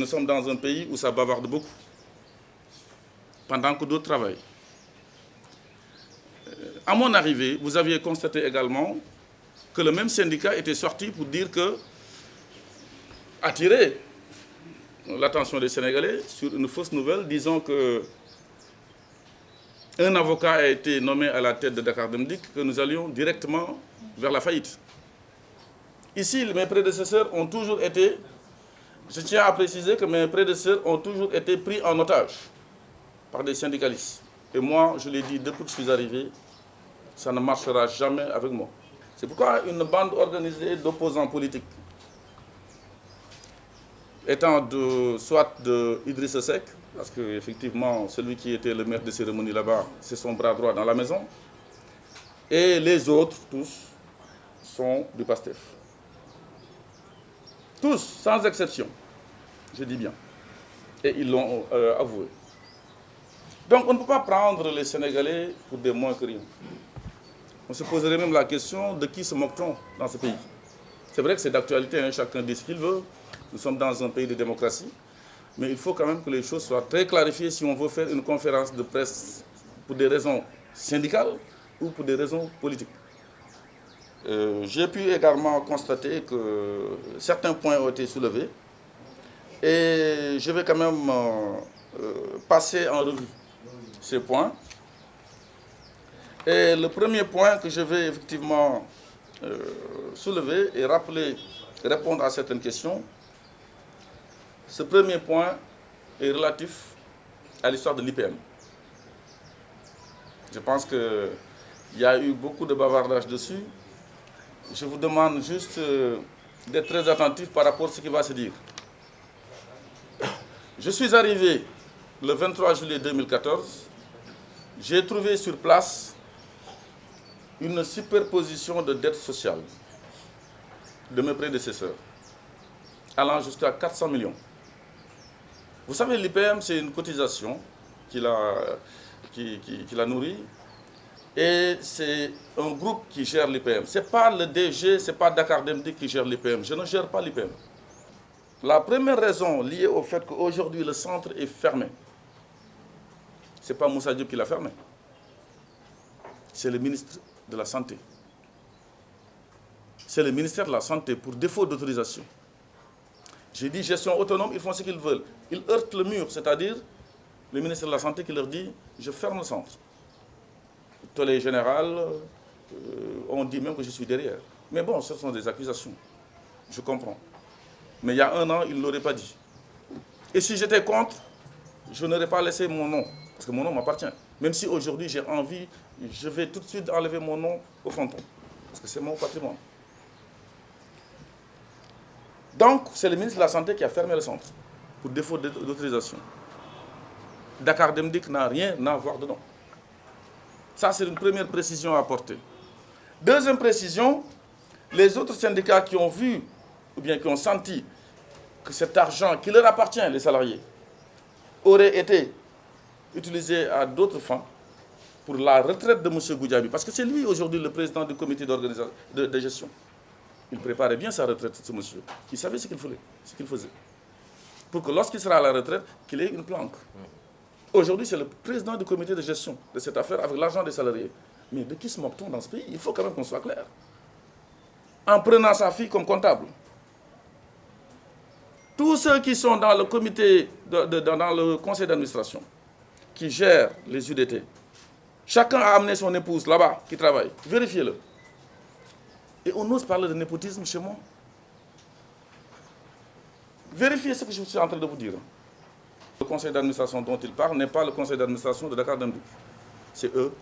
nous sommes dans un pays où ça bavarde beaucoup, pendant que d'autres travaillent. À mon arrivée, vous aviez constaté également que le même syndicat était sorti pour dire que, attirer l'attention des Sénégalais sur une fausse nouvelle, disant que un avocat a été nommé à la tête de Dakar Dem Dikk, que nous allions directement vers la faillite. Ici, mes prédécesseurs ont toujours été, je tiens à préciser que mes prédécesseurs ont toujours été pris en otage par des syndicalistes. Et moi, je l'ai dit depuis que je suis arrivé, ça ne marchera jamais avec moi. C'est pourquoi une bande organisée d'opposants politiques, étant soit de Idrissa Seck, parce qu'effectivement, celui qui était le maître de cérémonie là-bas, c'est son bras droit dans la maison, et les autres, tous, sont du PASTEF. Tous, sans exception, je dis bien. Et ils l'ont avoué. Donc on ne peut pas prendre les Sénégalais pour des moins que rien. On se poserait même la question de qui se moque-t-on dans ce pays. C'est vrai que c'est d'actualité, hein, chacun dit ce qu'il veut. Nous sommes dans un pays de démocratie. Mais il faut quand même que les choses soient très clarifiées si on veut faire une conférence de presse pour des raisons syndicales ou pour des raisons politiques. J'ai pu également constater que certains points ont été soulevés. Et je vais quand même passer en revue ces points. Et le premier point que je vais effectivement soulever et rappeler, répondre à certaines questions, ce premier point est relatif à l'histoire de l'IPM. Je pense qu'il y a eu beaucoup de bavardage dessus. Je vous demande juste d'être très attentif par rapport à ce qui va se dire. Je suis arrivé le 23 juillet 2014. J'ai trouvé sur place une superposition de dettes sociales de mes prédécesseurs, allant jusqu'à 400 millions. Vous savez, l'IPM, c'est une cotisation qui la nourrit, et c'est un groupe qui gère l'IPM. Ce n'est pas le DG, ce n'est pas Dakar Dem Dikk qui gère l'IPM. Je ne gère pas l'IPM. La première raison liée au fait qu'aujourd'hui le centre est fermé, ce n'est pas Moussa Diop qui l'a fermé, c'est le ministre de la Santé. C'est le ministère de la Santé pour défaut d'autorisation. J'ai dit gestion autonome, ils font ce qu'ils veulent. Ils heurtent le mur, c'est-à-dire le ministère de la Santé qui leur dit « je ferme le centre ». Tollé général, on dit même que je suis derrière. Mais bon, ce sont des accusations, je comprends. Mais il y a un an, ils ne l'auraient pas dit. Et si j'étais contre, je n'aurais pas laissé mon nom, parce que mon nom m'appartient. Même si aujourd'hui j'ai envie, je vais tout de suite enlever mon nom au fronton, parce que c'est mon patrimoine. Donc, c'est le ministre de la Santé qui a fermé le centre, pour défaut d'autorisation. Dakar Dem Dikk n'a rien à voir dedans. Ça, c'est une première précision à apporter. Deuxième précision, les autres syndicats qui ont vu, ou bien qui ont senti que cet argent qui leur appartient, les salariés, aurait été utilisé à d'autres fins pour la retraite de M. Goudiaby, parce que c'est lui aujourd'hui le président du comité de gestion. Il préparait bien sa retraite, ce monsieur. Il savait ce qu'il faisait. Pour que lorsqu'il sera à la retraite, qu'il ait une planque. Aujourd'hui, c'est le président du comité de gestion de cette affaire avec l'argent des salariés. Mais de qui se moque-t-on dans ce pays? Il faut quand même qu'on soit clair. En prenant sa fille comme comptable. Tous ceux qui sont dans le comité, dans le conseil d'administration, qui gèrent les UDT, chacun a amené son épouse là-bas, qui travaille. Vérifiez-le. Et on ose parler de népotisme chez moi. Vérifiez ce que je suis en train de vous dire. Le conseil d'administration dont il parle n'est pas le conseil d'administration de Dakar Dem Dikk. C'est eux